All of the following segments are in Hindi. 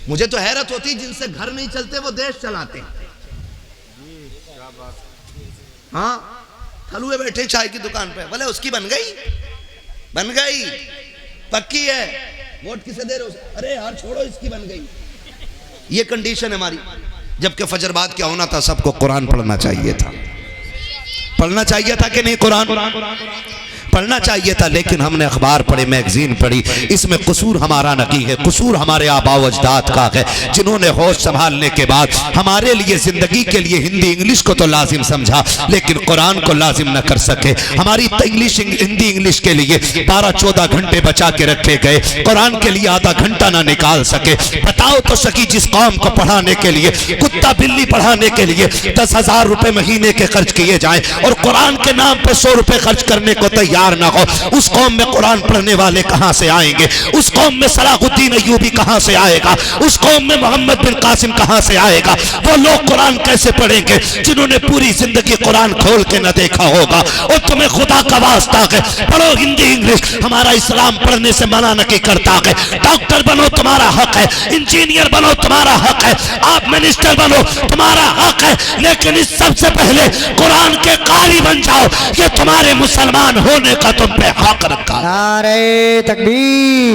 मुझे तो हैरत होती, जिनसे घर नहीं चलते वो देश चलाते हैं। हाँ, थलुए बैठे चाय की दुकान पे, बोले उसकी बन गई पक्की है, वोट किसे दे रहे हो? अरे यार छोड़ो, इसकी बन गई। ये कंडीशन है हमारी। जबकि फजर बाद क्या होना था, सबको कुरान पढ़ना चाहिए था। पढ़ना चाहिए था कि नहीं? कुरान पढ़ना चाहिए था, लेकिन हमने अखबार पढ़े, मैगजीन पढ़ी। इसमें कसूर हमारा नहीं है, कसूर हमारे आबा व अजदाद का है, जिन्होंने होश संभालने के बाद हमारे लिए जिंदगी के लिए हिंदी इंग्लिश को तो लाजिम समझा, लेकिन कुरान को लाजिम न कर सके। हमारी हिंदी इंग्लिश के लिए 12-14 घंटे बचा के रखे गए, कुरान के लिए आधा घंटा ना निकाल सके। बताओ तो सकी, जिस कौम को पढ़ाने के लिए, कुत्ता बिल्ली पढ़ाने के लिए 10,000 रुपए महीने के खर्च किए जाए और कुरान के नाम पे 100 रुपए खर्च करने को तैयार ना हो, उस कौम में कुरान पढ़ने वाले कहां से आएंगे? उस कौम में सलाहुद्दीन अय्यूबी कहां से आएगा? उस कौम में मोहम्मद बिन कासिम कहां से आएगा? वो लोग कुरान कैसे पढ़ेंगे जिन्होंने पूरी जिंदगी कुरान खोल के न देखा होगा? और तुम्हें खुदा का वास्ता है, पढ़ो हिंदी इंग्लिश। हमारा इस्लाम पढ़ने से मना नहीं करता है। डॉक्टर बनो, तुम्हारा हक है। इंजीनियर बनो, तुम्हारा हक है। आप मिनिस्टर बनो, तुम्हारा हक है। लेकिन इस सबसे पहले कुरान के कारी बन जाओ, ये तुम्हारे मुसलमान होने का तुम पे हक रखा। नारे तकबीर,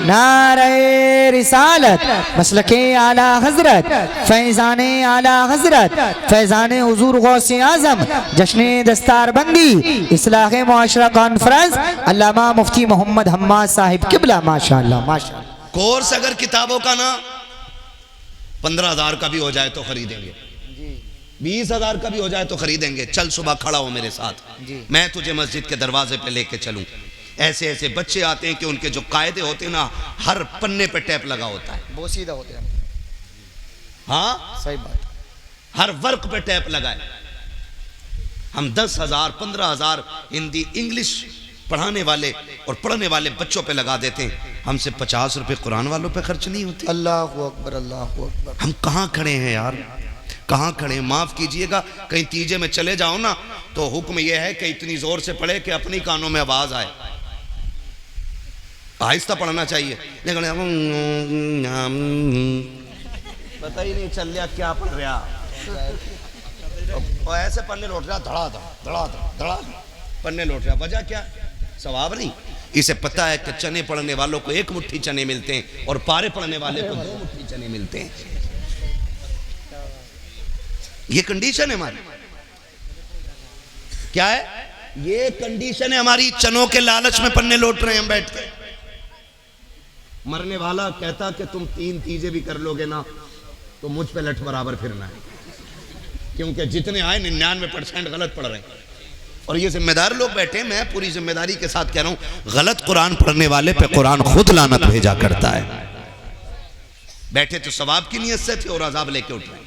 नारे रिसालत, मसलके आला हजरत, फैजाने आला हजरत, फैजाने हुजूर गौसे आजम, जश्ने दस्तार बंदी, इस्लाहे मुआशरा कॉन्फ्रेंस, अल्लामा मुफ्ती मोहम्मद हम्माद साहिब किबला। माशाअल्लाह माशाअल्लाह। कोर्स अगर किताबों का ना 15,000 का भी हो जाए तो खरीदेंगे, 20,000 का भी हो जाए तो खरीदेंगे। चल सुबह खड़ा हो मेरे साथ, मैं तुझे मस्जिद के दरवाजे पे लेके चलूं। ऐसे ऐसे बच्चे आते हैं कि उनके जो कायदे होते हैं ना, हर पन्ने पे टैप लगा होता है, बोसीदा होते हैं। हाँ सही बात। हर वर्क पे टैप लगा है। हम 10,000 15,000 हिंदी इंग्लिश पढ़ाने वाले और पढ़ने वाले बच्चों पे लगा देते हैं, हमसे 50 रुपए कुरान वालों पे खर्च नहीं होते। अल्लाहु अकबर, अल्लाहु अकबर। हम कहाँ खड़े हैं यार, कहाँ खड़े? माफ कीजिएगा, कहीं तीजे में चले जाओ ना तो हुक्म यह है कि इतनी जोर से पढ़े कि अपनी कानों में आवाज आए। आहिस्ता पढ़ना चाहिए, लेकिन पता ही नहीं चल रहा क्या पढ़ रहा, और ऐसे पन्ने लौट रहा, धड़ा पन्ने लौट रहा। वजह क्या? सवाब नहीं। इसे पता है कि चने पढ़ने वालों को 1 मुट्ठी चने मिलते हैं और पारे पढ़ने वाले को 2 मुट्ठी चने मिलते हैं। ये कंडीशन है हमारी। क्या है? ये कंडीशन है हमारी। चनों के लालच में पन्ने लौट रहे हैं हम बैठ के। मरने वाला कहता कि तुम 3 तीजे भी कर लोगे ना तो मुझ पे लठ बराबर फिरना है, क्योंकि जितने आए 99% गलत पढ़ रहे हैं। और ये जिम्मेदार लोग बैठे, मैं पूरी जिम्मेदारी के साथ कह रहा हूं, गलत कुरान पढ़ने वाले पे कुरान खुद लानत भेजा करता है। बैठे तो सवाब की नियत से थे और अजाब लेके उठ रहे।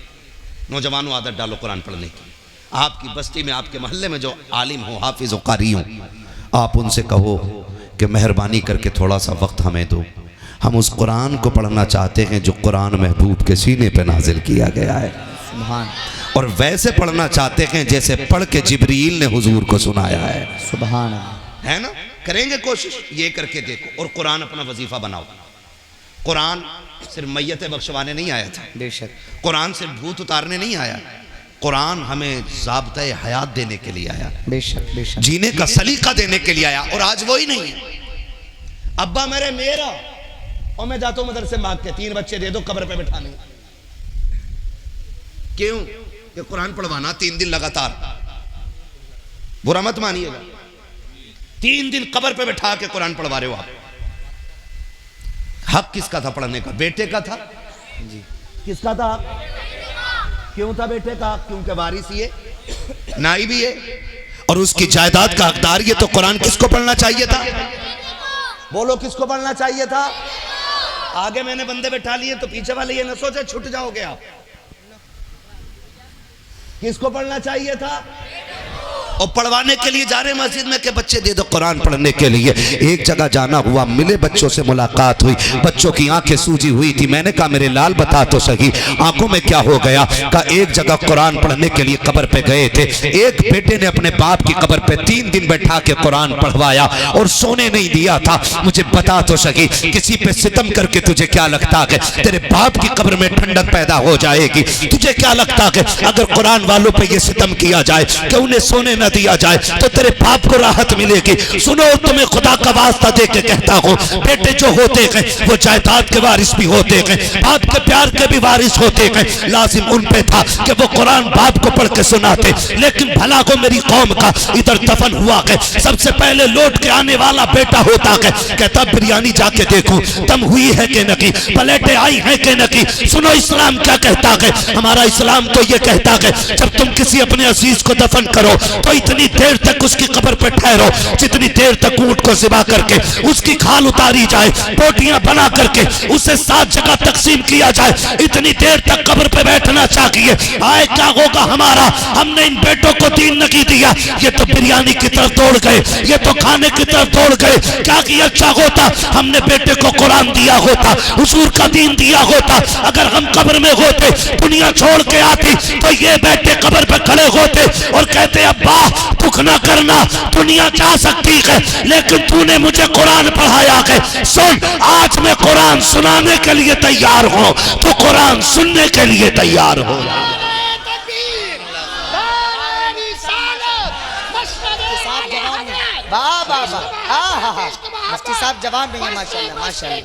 नौजवानों, आदत डालो कुरान पढ़ने की। आपकी बस्ती में, आपके मोहल्ले में जो आलिम हो, हाफिज हो, कारी हो, आप उनसे कहो कि मेहरबानी करके थोड़ा सा वक्त हमें दो। हम उस कुरान को पढ़ना चाहते हैं जो कुरान महबूब के सीने पे नाजिल किया गया है, सुभान। और वैसे पढ़ना चाहते हैं जैसे पढ़ के जिब्रील ने हुजूर को सुनाया है, सुभान। है ना? करेंगे कोशिश, ये करके देखो। और कुरान अपना वजीफा बनाओ। कुरान सिर्फ मैयत बख्शवाने नहीं आया था, बेशक। कुरान सिर्फ भूत उतारने नहीं आया, कुरान हमें ज़ाब्ता हयात देने के लिए आया, बेशक बेशक, जीने का सलीका देने के लिए आया। और आज वही नहीं है। अब्बा मेरा और मैं जाता हूं मदरसे मांग के 3 बच्चे दे दो कब्र पे बैठाने। क्यों? ये कुरान पढ़वाना 3 दिन लगातार, बुरा मत मानिएगा। 3 दिन कब्र पे बैठा के कुरान पढ़वा रहे हो आप। हक किसका था पढ़ने का? बेटे का था जी। किसका था? क्यों था बेटे का? क्योंकि वारिस ये नाई भी है और उसकी जायदाद का हकदार ये। तो कुरान किसको पढ़ना चाहिए था? बोलो, किसको पढ़ना चाहिए था? आगे मैंने बंदे बैठा लिए तो पीछे वाले ये न सोचे छूट जाओगे आप। किसको पढ़ना चाहिए था? और पढ़वाने के लिए जा रहे मस्जिद में कि बच्चे दे दो कुरान पढ़ने के लिए। एक जगह जाना हुआ, मिले बच्चों से मुलाकात हुई, बच्चों की आंखें सूजी हुई थी। मैंने कहा मेरे लाल बता तो सही आंखों में क्या हो गया। कहा एक जगह कुरान पढ़ने के लिए कब्र पे गए थे, एक बेटे ने अपने बाप की कब्र पे 3 दिन बैठा के कुरान पढ़वाया और सोने नहीं दिया था। मुझे बता तो सही किसी पे सितम करके तुझे क्या लगता है तेरे बाप की कब्र में ठंडक पैदा हो जाएगी? तुझे क्या लगता है अगर कुरान वालों पे ये सितम किया जाए कि उन्हें सोने न दिया जाए तो तेरे बाप को राहत मिलेगी? सुनो, तुम्हें खुदा का वास्ता दे के कहता हूँ, बेटे जो होते हैं वो जायदाद के वारिस भी होते हैं, बाप के प्यार के भी वारिस होते हैं। लाजिम उन पे था कि वो कुरान बाप को पढ़ के सुनाते। लेकिन भला को मेरी कौम का इधर दफन हुआ है, सबसे पहले लौट के आने वाला बेटा होता है। कहता बिरयानी जाके देखूं दम हुई है कि नहीं, प्लेटें आई हैं कि नहीं। सुनो इस्लाम क्या कहता है, हमारा इस्लाम तो ये कहता है जब तुम किसी अपने अजीज को दफन करो तो इतनी देर तक उसकी कब्र पर ठहरो जितनी देर तक ऊंट को ज़िबा करके उसकी खाल उतारी जाए, बोटियां बना करके उसे 7 जगह तकसीम किया जाए, इतनी देर तक कब्र पे बैठना चाहिए। आए क्या होगा हमारा? हमने इन बेटों को दीन नहीं दिया, ये तो बिरयानी की तरफ दौड़ गए, ये तो खाने की तरफ दौड़ गए। क्या किया अच्छा होता हमने बेटे को कुरान दिया होता, हुजूर का दीन दिया होता। अगर हम कब्र में होते, दुनिया छोड़ के आती, तो ये बेटे कब्र पे खड़े होते और कहते अब्बा दुख ना करना, दुनिया जा सकती है लेकिन तूने मुझे कुरान पढ़ाया है। सुन, आज मैं कुरान सुनाने के लिए तैयार हूं, तो कुरान सुनने के लिए तैयार हो। मुफ्ती साहब जवान नहीं है माशाल्लाह माशाल्लाह।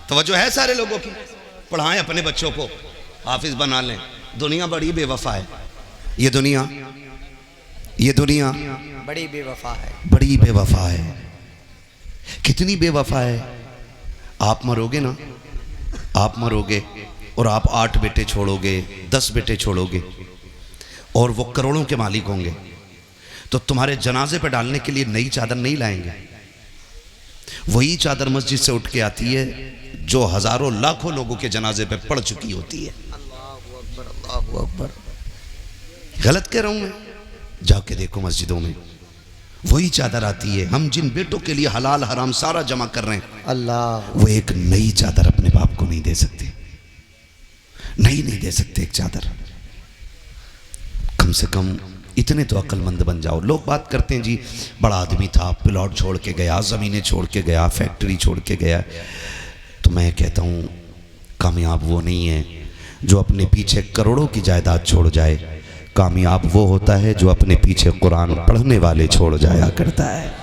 तवज्जो है सारे लोगों की? पढ़ाएं अपने बच्चों को, हाफिज बना लें। दुनिया बड़ी बेवफा है, ये दुनिया बड़ी बेवफा है, बड़ी बेवफा है। कितनी बेवफा है? आप मरोगे ना, आप मरोगे और आप 8 बेटे छोड़ोगे, 10 बेटे छोड़ोगे और वो करोड़ों के मालिक होंगे, तो तुम्हारे जनाजे पे डालने के लिए नई चादर नहीं लाएंगे। वही चादर मस्जिद से उठ के आती है जो हजारों लाखों लोगों के जनाजे पे पड़ चुकी होती है। अल्लाहू अकबर। गलत कह रहा हूं मैं? जाके देखो मस्जिदों में वही चादर आती है। हम जिन बेटों के लिए हलाल हराम सारा जमा कर रहे हैं, अल्लाह, वो एक नई चादर अपने बाप को नहीं दे सकते, नहीं दे सकते एक चादर। कम से कम इतने तो अक्लमंद बन जाओ। लोग बात करते हैं जी बड़ा आदमी था, प्लॉट छोड़ के गया, ज़मीनें छोड़ के गया, फैक्ट्री छोड़ के गया। तो मैं कहता हूँ कामयाब वो नहीं है जो अपने पीछे करोड़ों की जायदाद छोड़ जाए, कामयाब वो होता है जो अपने पीछे कुरान पढ़ने वाले छोड़ जाया करता है।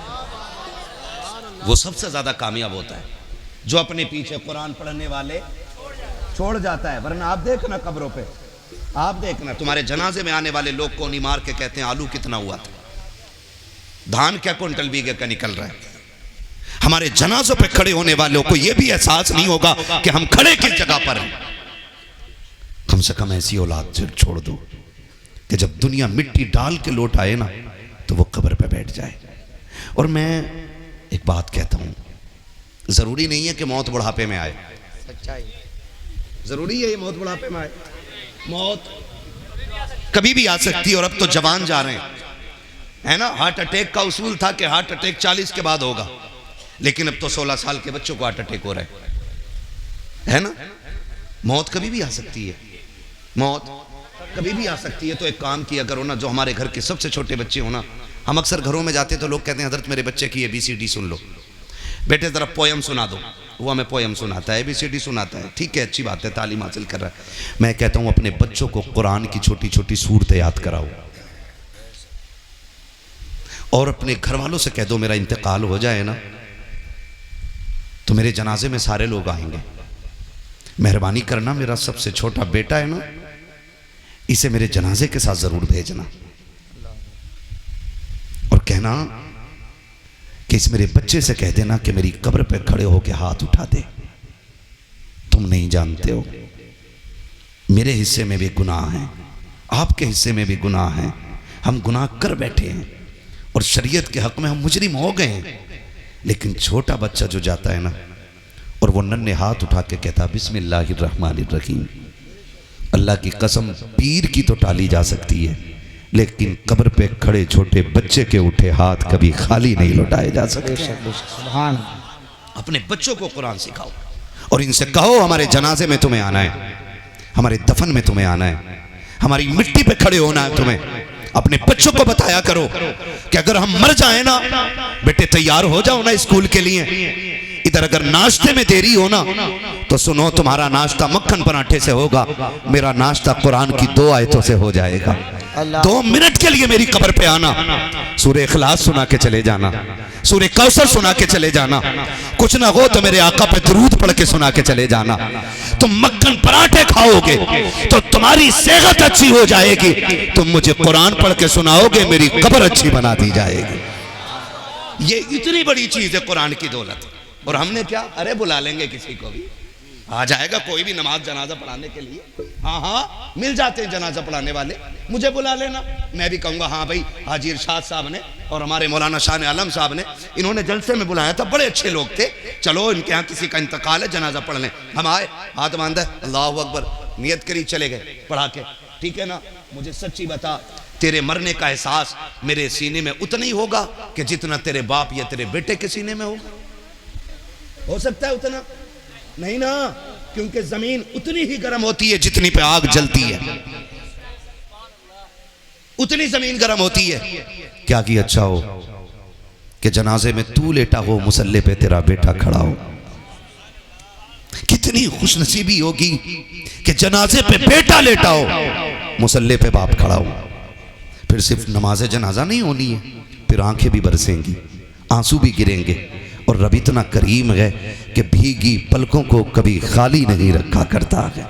वो सबसे ज़्यादा कामयाब होता है जो अपने पीछे कुरान पढ़ने वाले छोड़ जाता है। वरना आप देखना कब्रों पे, आप देखना तुम्हारे जनाजे में आने वाले लोग को नहीं मार के कहते हैं आलू कितना हुआ था, धान क्या क्विंटल बीघे का निकल रहा है। हमारे जनाजों पे खड़े होने वालों को यह भी एहसास नहीं होगा कि हम खड़े किस जगह पर हैं। कम से कम ऐसी औलाद छोड़ दो कि जब दुनिया मिट्टी डाल के लौट आए ना तो वो कब्र पे बैठ जाए। और मैं एक बात कहता हूं, जरूरी नहीं है कि मौत बुढ़ापे में आए। सच्चाई जरूरी है ये मौत बुढ़ापे में आए? मौत कभी भी आ सकती है। और अब तो जवान जा रहे हैं, है ना। हार्ट अटैक का उसूल था कि हार्ट अटैक 40 के बाद होगा, लेकिन अब तो 16 साल के बच्चों को हार्ट अटैक हो रहा है ना। मौत कभी भी आ सकती है, मौत कभी भी आ सकती है। तो एक काम किया करो ना, जो हमारे घर के सबसे छोटे बच्चे हो ना, हम अक्सर घरों में जाते तो लोग कहते हैं हजरत मेरे बच्चे की ABCD सुन लो, बेटे जरा पोयम सुना दो। वो हमें पोयम सुनाता है, ABCD सुनाता है, ठीक है, अच्छी बात है, तालीम हासिल कर रहा है। मैं कहता हूँ अपने बच्चों को कुरान की छोटी छोटी सूरतें याद कराओ और अपने घर वालों से कह दो मेरा इंतकाल हो जाए ना तो मेरे जनाजे में सारे लोग आएंगे, मेहरबानी करना मेरा सबसे छोटा बेटा है ना, इसे मेरे जनाजे के साथ जरूर भेजना। और कहना कि इस मेरे बच्चे से कह देना कि मेरी कब्र पे खड़े होकर हाथ उठा दे। तुम नहीं जानते हो मेरे हिस्से में भी गुनाह हैं, आपके हिस्से में भी गुनाह हैं, हम गुनाह कर बैठे हैं और शरीयत के हक में हम मुजरिम हो गए हैं। लेकिन छोटा बच्चा जो जाता है ना और वो नन्हे हाथ उठा के कहता बिस्मिल्लाहिर्रहमानिर्रहीम। अल्लाह की कसम, पीर की तो टाली जा सकती है, लेकिन कब्र पे खड़े छोटे बच्चे के उठे हाथ कभी खाली नहीं लौटाए जा सकते। सुभान। अपने बच्चों को कुरान सिखाओ और इनसे कहो हमारे जनाजे में तुम्हें आना है, हमारे दफन में तुम्हें आना है, हमारी मिट्टी पे खड़े होना है तुम्हें। अपने बच्चों को बताया करो कि अगर हम मर जाए ना, बेटे तैयार हो जाओ ना स्कूल के लिए। इधर अगर नाश्ते में देरी हो ना, तो सुनो तुम्हारा नाश्ता मक्खन पराठे से होगा, मेरा नाश्ता कुरान की 2 आयतों से हो जाएगा। 2 मिनट के लिए मेरी कब्र पे आना, सूरह इखलास सुना के चले जाना, सूरह कौसर सुना के चले जाना, कुछ ना हो तो मेरे आका पे दरूद पढ़ के सुना के चले जाना। तुम मक्खन पराठे खाओगे तो तुम्हारी सेहत अच्छी हो जाएगी, तुम मुझे कुरान पढ़ के सुनाओगे, मेरी कब्र अच्छी बना दी जाएगी। ये इतनी बड़ी चीज है कुरान की दौलत। और हमने क्या, अरे बुला लेंगे किसी को भी, आ जाएगा कोई भी नमाज जनाजा पढ़ाने के लिए। हाँ हाँ मिल जाते हैं जनाजा पढ़ाने वाले, मुझे बुला लेना, मैं भी कहूँगा हाँ भाई हाजी इरशाद साहब ने और हमारे मौलाना शाह आलम साहब ने, इन्होंने जलसे में बुलाया था, बड़े अच्छे लोग थे, चलो इनके यहाँ किसी का इंतकाल है, जनाजा पढ़ लें। हम आए, हाथ बांधा, अल्लाह अकबर, नियत करी, चले गए पढ़ा के। ठीक है ना, मुझे सच्ची बता, तेरे मरने का एहसास मेरे सीने में उतना ही होगा कि जितना तेरे बाप या तेरे बेटे के सीने में होगा? हो सकता है उतना नहीं ना, क्योंकि जमीन उतनी ही गर्म होती है जितनी पे आग जलती है, उतनी जमीन गर्म होती है। क्या की अच्छा हो कि जनाजे में तू लेटा हो, मुसल्ले पे तेरा बेटा खड़ा हो। कितनी खुशनसीबी होगी कि जनाजे पे बेटा लेटा हो, मुसल्ले पे बाप खड़ा हो। फिर सिर्फ नमाज जनाजा नहीं होनी है, फिर आंखें भी बरसेंगी, आंसू भी गिरेंगे। और रब इतना करीम है कि भीगी पलकों को कभी खाली नहीं रखा करता है,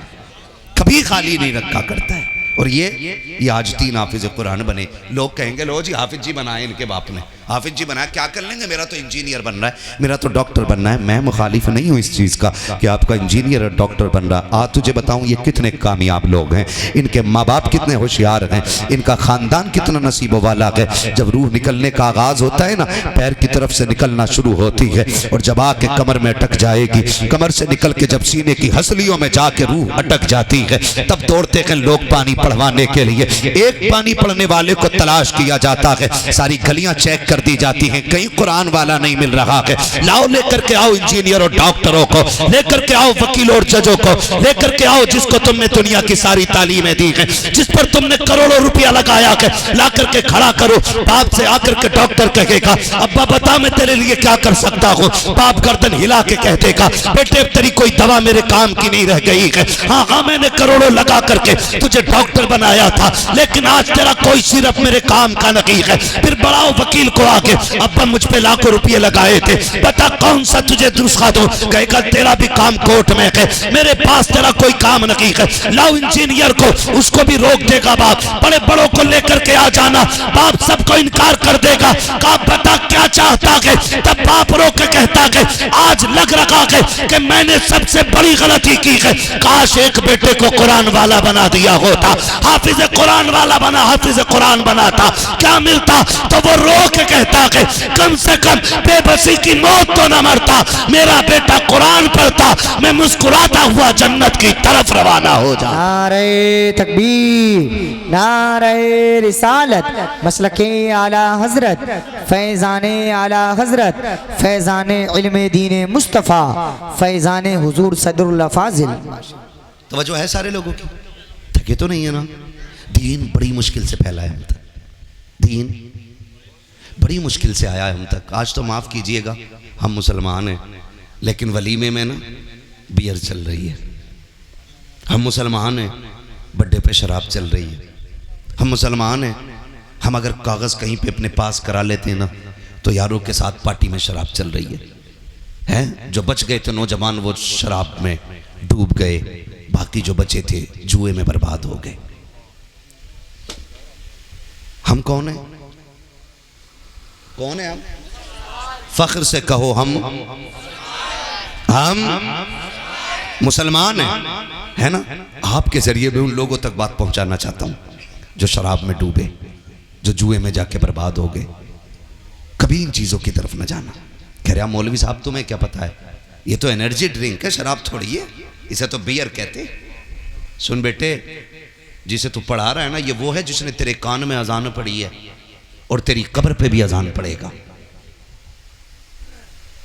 कभी खाली नहीं रखा करता है। और ये आज 3 हाफिज कुरान बने। लोग कहेंगे लो जी हाफिज जी बनाए इनके बाप ने, हाफिज जी बनाया, क्या कर लेंगे, मेरा तो इंजीनियर बनना है, मेरा तो डॉक्टर बनना है। मैं मुखालिफ नहीं हूँ इस चीज़ का कि आपका इंजीनियर और डॉक्टर बन रहा। आज तुझे बताऊँ ये कितने कामयाब लोग हैं, इनके माँ बाप कितने होशियार हैं, इनका ख़ानदान कितना नसीबों वाला है। जब रूह निकलने का आगाज़ होता है ना, पैर की तरफ से निकलना शुरू होती है और जब आके कमर में अटक जाएगी, कमर से निकल के जब सीने की हसलियों में जाके रूह अटक जाती है, तब दौड़ते हैं लोग पानी पढ़वाने के लिए। एक पानी पढ़ने वाले को तलाश किया जाता है, सारी गलियां चेक कर दी जाती हैं, कहीं कुरान वाला नहीं मिल रहा है। लाओ लेकर के आओ इंजीनियर और डॉक्टरों को, लेकर के आओ वकीलों और जजों को, लेकर के आओ जिसको तुमने दुनिया की सारी तालीमें दी है, जिस पर तुमने करोड़ों रुपया लगाया है, ला करके खड़ा करो। बाप से आकर के डॉक्टर कहेगा अब्बा बता मैं तेरे लिए क्या कर सकता हूँ, बाप गर्दन हिला के कह देगा बेटे तेरी कोई दवा मेरे काम की नहीं रह गई है। हाँ हाँ मैंने करोड़ों लगा करके तुझे डॉक्टर बनाया था, लेकिन आज तेरा कोई सिर्फ मेरे काम का नहीं है। फिर बढ़ाओ वकील को आके, अब्बा मुझ पे लाखों रुपये लगाए थे, बता कौन सा तुझे नुस्खा दूं, कहेगा तेरा भी काम कोर्ट में है, मेरे पास तेरा कोई काम नहीं है। लाओ इंजीनियर को, उसको भी रोक देगा बाप, बड़े बड़ों को लेकर के आ जाना, बाप सबको इनकार कर देगा। का बता क्या चाहता है, तब बाप रोक के कहता है आज लग रहा है कि मैंने सबसे बड़ी गलती की है, काश एक बेटे को कुरान वाला बना दिया होता, हाफिज कुरान वाला बना, हाफिज कुरान बनाता, क्या मिलता? तो वो रो के कहता है कम से कम बेबसी की मौत तो न मरता, मेरा बेटा कुरान पढ़ता, मैं मुस्कुराता हुआ जन्नत की तरफ रवाना हो जा। नारे तकबीर, नारे रिसालत, मसलके आला हजरत, फैज़ाने आला हजरत, फैज़ाने इल्मे दीन मुस्तफ़ा, फैज़ाने हुजूर सदरुल फाजिल। तवज्जो है सारे लोगों की? थके तो नहीं है ना? दीन बड़ी मुश्किल से फैला है हम तक, दीन बड़ी मुश्किल से आया है हम तक। आज तो माफ़ कीजिएगा हम मुसलमान हैं, लेकिन वलीमे में ना बियर चल रही है। हम मुसलमान हैं, बर्थडे पे शराब चल रही है। हम मुसलमान हैं, हम अगर कागज़ कहीं पे अपने पास करा लेते हैं ना, तो यारों के साथ पार्टी में शराब चल रही है। हैं जो बच गए थे नौजवान वो शराब में डूब गए, बाकी जो बचे थे जुए में बर्बाद हो गए। हम कौन है? कौन है हम? फख्र से कहो हम मुसलमान हैं, है ना? आपके जरिए भी उन लोगों तक बात पहुंचाना चाहता हूं जो शराब में डूबे, जो जुए में जाके बर्बाद हो गए। कभी इन चीजों की तरफ न जाना। कह रहा मौलवी साहब तुम्हें क्या पता है? ये तो एनर्जी ड्रिंक है, शराब थोड़ी है, इसे तो बियर कहते हैं। सुन बेटे, जिसे तू पढ़ा रहा है ना, ये वो है जिसने तेरे कान में अजान पड़ी है और तेरी कब्र पे भी अजान पड़ेगा।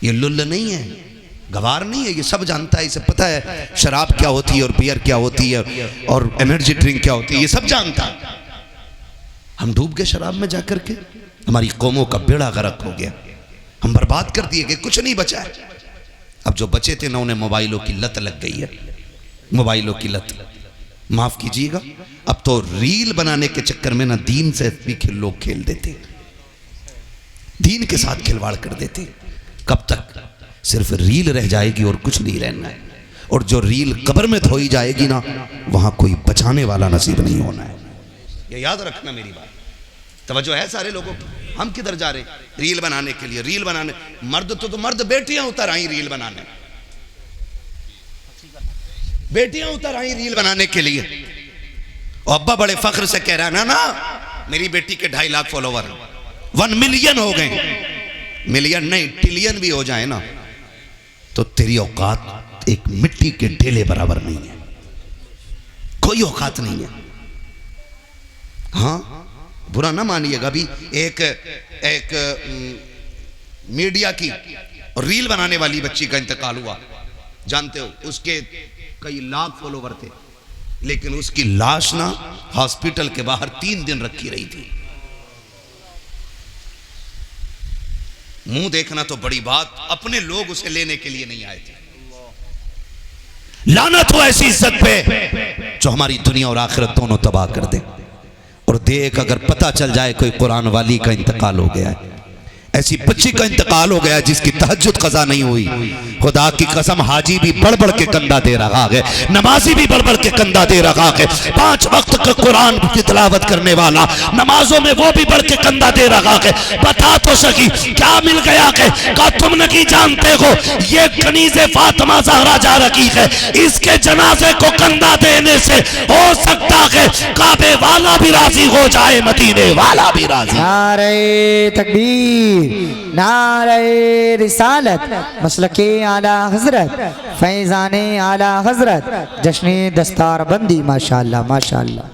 ये लुल्ल नहीं है, गवार नहीं है, ये सब जानता है, इसे पता है शराब क्या होती है और बियर क्या होती है और एनर्जी ड्रिंक क्या होती है, ये सब जानता है। हम डूब गए शराब में जाकर के, हमारी कौमों का बेड़ा गर्क हो गया, हम बर्बाद कर दिए गए, कुछ नहीं बचा है। अब जो बचे थे ना, उन्हें मोबाइलों की लत लग गई है, मोबाइलों की लत। माफ कीजिएगा, अब तो रील बनाने के चक्कर में ना दीन से भी लोग खेल देते, दीन के साथ खिलवाड़ कर देते। कब तक? सिर्फ रील रह जाएगी और कुछ नहीं रहना है। और जो रील कब्र में धोई जाएगी ना, वहां कोई बचाने वाला नसीब नहीं होना है। ये याद रखना मेरी बात। तवज्जो है सारे लोगों की? हम किधर जा रहे? रील बनाने के लिए। रील बनाने मर्द तो मर्द बेटियां उतर आई रील बनाने, बेटियां उतर आई रील बनाने के लिए। और अब्बा बड़े फख्र से कह रहा है ना मेरी बेटी के 2.5 लाख फॉलोवर 1 मिलियन हो गए। मिलियन नहीं, ट्रिलियन भी हो जाए ना, तो तेरी औकात एक मिट्टी के ढेले बराबर नहीं है, कोई औकात नहीं है। हाँ, बुरा ना मानिएगा। अभी एक मीडिया की और रील बनाने वाली बच्ची का इंतकाल हुआ, जानते हो? उसके कई लाख फॉलोवर थे, लेकिन उसकी लाश ना हॉस्पिटल के बाहर 3 दिन रखी रही थी। मुंह देखना तो बड़ी बात, अपने लोग उसे लेने के लिए नहीं आए थे। लानत हो ऐसी इज्जत पे जो हमारी दुनिया और आखिरत दोनों तबाह कर दे। और देख, अगर पता चल जाए कोई कुरान वाली का इंतकाल हो गया है, ऐसी बच्ची का इंतकाल हो गया जिसकी तहज्जुद कज़ा नहीं हुई, खुदा की कसम हाजी भी बढ़ बढ़ के कंधा दे रहा है, नमाजी भी बढ़ बढ़ के कंधा दे रहा है, 5 वक्त का कुरान की तिलावत करने वाला नमाजों में वो भी बढ़ के कंधा दे रहा है। बता तो सकी क्या मिल गया है? का तुम नहीं जानते हो ये कनीज़े फातिमा ज़हरा जा रही है, इसके जनाजे को कंधा देने से हो सकता है काबे वाला भी राजी हो जाए, मदीने वाला भी राजी। नारे तकबीर, नारे रिसालत, मसलके आला हजरत, फैजाने आला हजरत, जश्ने दस्तार बंदी। माशाअल्लाह माशाअल्लाह।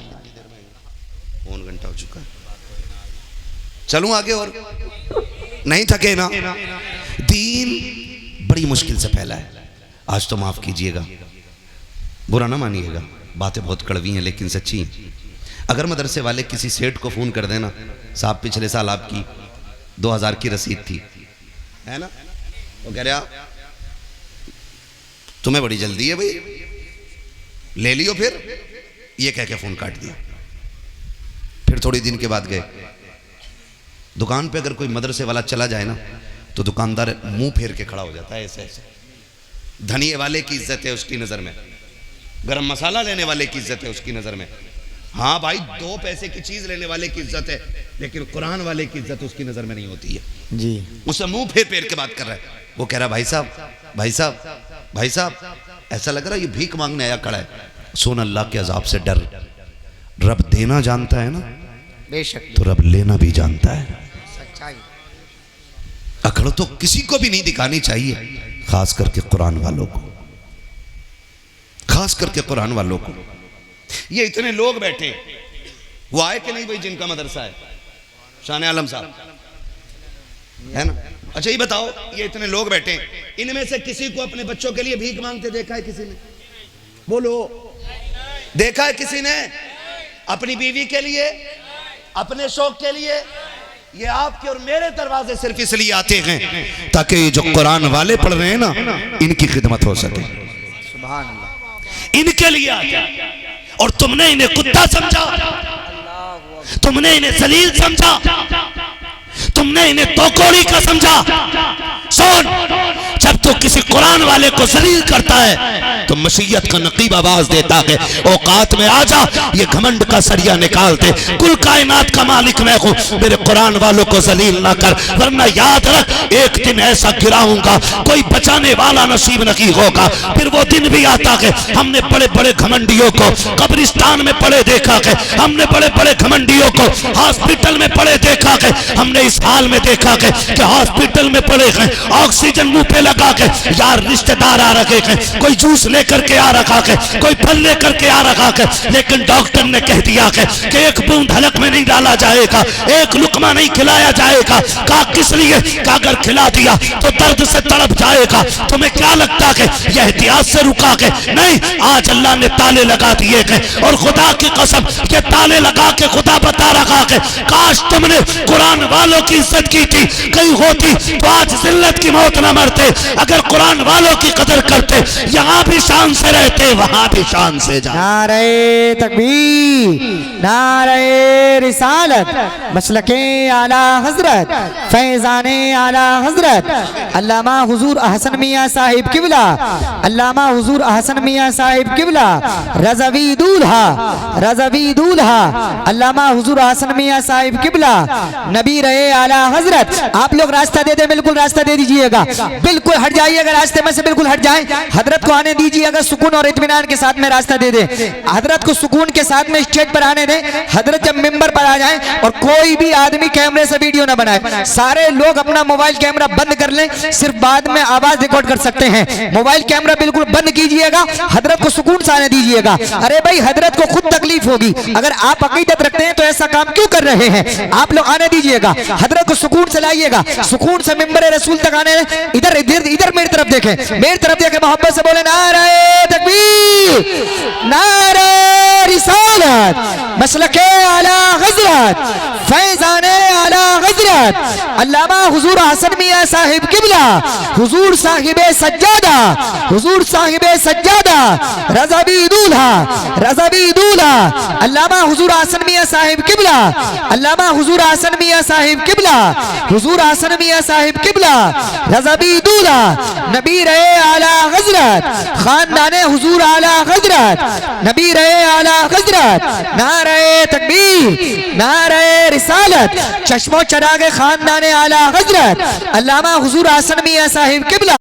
पौन घंटा हो चुका है, चलूं आगे? और नहीं थके ना? दीन बड़ी मुश्किल से फैला है। आज तो माफ कीजिएगा, बुरा ना मानिएगा, बातें बहुत कड़वी हैं लेकिन सच्ची हैं। अगर मदरसे वाले किसी सेठ को फोन कर देना, साहब पिछले साल आपकी 2000 की रसीद थी, है ना, वो कह रहे तुम्हें बड़ी जल्दी है भाई, ले लियो, फिर ये कह के फोन काट दिया। फिर थोड़ी दिन के बाद गए दुकान पे, अगर कोई मदरसे वाला चला जाए ना तो दुकानदार मुंह फेर के खड़ा हो जाता है ऐसे ऐसे। धनिये वाले की इज्जत है उसकी नज़र में, गरम मसाला लेने वाले की इज्जत है उसकी नज़र में। हाँ भाई, 2 पैसे की चीज लेने वाले की इज्जत है, लेकिन कुरान वाले की इज्जत उसकी नजर में नहीं होती है जी। उसे मुंह फेर फेर के बात कर रहा है, वो कह रहा है भाई साहब भाई साहब भाई साहब, ऐसा लग रहा है ये भीख मांगने आया खड़ा है। सुन, अल्लाह के अजाब से डर, रब देना जानता है ना, बेशक, तो रब लेना भी जानता है। सच्चाई। अकड़ तो किसी को भी नहीं दिखानी चाहिए, खास करके कुरान वालों को, खास करके कुरान वालों को। ये इतने लोग बैठे, वो आए कि नहीं भाई जिनका मदरसा है? शान आलम साहब है ना? अच्छा ये बताओ, ये इतने लोग बैठे, इनमें से किसी को अपने बच्चों के लिए भीख मांगते देखा है किसी ने? बोलो, देखा है किसी ने? अपनी बीवी के लिए, अपने शौक के लिए? ये आपके और मेरे दरवाजे सिर्फ इसलिए आते हैं ताकि ये जो कुरान वाले पढ़ रहे हैं ना, इनकी खिदमत हो सके। सुभान अल्लाह। इनके लिए आते हैं, और तुमने इन्हें कुत्ता समझा, तुमने इन्हें जलील समझा, तुमने इन्हें तोकोड़ी का समझा। सुन, जब तो किसी कुरान वाले को जलील करता है तो मसीयत का नकीब आवाज देता है, औकात में आ जा, ये घमंड का सरिया निकाल दे, कुल कायनात का मालिक मैं हूं, मेरे कुरान वालों को जलील ना कर, वरना याद रख एक दिन ऐसा गिराऊंगा कोई बचाने वाला नसीब नहीं होगा। फिर वो दिन भी आता है, हमने बड़े बड़े घमंडियों को कब्रिस्तान में पड़े देखा है, हमने बड़े बड़े घमंडियों को हॉस्पिटल में पड़े देखा है, हमने इस हाल में देखा है कि हॉस्पिटल में पड़े हैं, ऑक्सीजन मुंह पे लगा लगा के यार रिश्तेदार आ रखे हैं, कोई जूस लेकर के आ रखा है, कोई फल लेकर के आ रखा है, लेकिन डॉक्टर ने कह दिया है कि एक बूंद हलक में नहीं डाला जाएगा, एक लुकमा नहीं खिलाया जाएगा। कहा किस लिए? कहा अगर खिला दिया तो दर्द से तड़प जाएगा। तुम्हें क्या लगता है यह एहतियात से रुका के? नहीं, आज अल्लाह ने ताले लगा दिए हैं। और खुदा की कसम ये ताले लगा के खुदा बता रखा है, काश तुमने कुरान वालों की इज्जत की थी, कहीं होती तो आज जिल्लत की मौत न मरते। अगर कुरान वालों की कदर करते, यहाँ भी शान से रहते, वहां भी शान से जा। नारे तकबीर, नारे रिसालत, मसलके आला हजरत, फैजाने आला हजरत अल्लामा हुजूर अहसन मियां साहिब किबला, अल्लामा हुजूर अहसन मियां साहिब किबला, रज़वी दूल्हा, रज़वी दूल्हा अल्लामा हुजूर अहसन मियां साहिब किबला, नबी रहे आला हजरत। आप लोग रास्ता दे दे, बिल्कुल रास्ता दे दीजिएगा, बिल्कुल हट जाइएगा रास्ते में से, बिल्कुल हट जाए। हजरत को आने दीजिए, अगर सुकून और इत्मीनान के साथ में रास्ता दे दे। हजरत को सुकून के साथ में स्टेज पर आने दे। हजरत जब मिंबर पर आ जाए और कोई भी आदमी कैमरे से वीडियो ना बनाए, सारे लोग अपना मोबाइल कैमरा बंद कर लें, सिर्फ बाद में आवाज रिकॉर्ड कर सकते हैं। मोबाइल कैमरा बिल्कुल बंद कीजिएगा, हजरत को सुकून से आने दीजिएगा। अरे भाई हजरत को खुद तकलीफ होगी, अगर आप अकीदत रखते हैं तो ऐसा काम क्यों कर रहे हैं? आप लोग आने दीजिएगा, हजरत को सुकून से लाइएगा, सुकून से मिंबर रसूल तक आने। इधर इधर इधर मेरी तरफ देखें, मेरी तरफ देखें, मोहब्बत से बोले नारे तकबीर, नारे रिसालत, मसलके आला हजरत, फैजाने आला हजरत अल्लामा हुजूर हसन मियां साहिब किबला, हुजूर साहिबे सज्जादा, हुजूर साहिबे सज्जादा, रज़वी दूल्हा, रज़वी दूल्हा अल्लामा हुजूर हसन मियां साहिब किबला, अल्लामा हुजूर हसन मियां साहिब किबला, हुजूर हसन मियां साहिब किबला, रज़वी दूल्हा, नबी रहे आला हजरत, खानदाने हुजूर आला हजरत, नबी रहे आला हजरत, नारे तकबीर, नारे रिसालत, चश्मो चरागे खानदाने आला हजरत अल्लामा हुजूर हसन मियां साहिब किबला।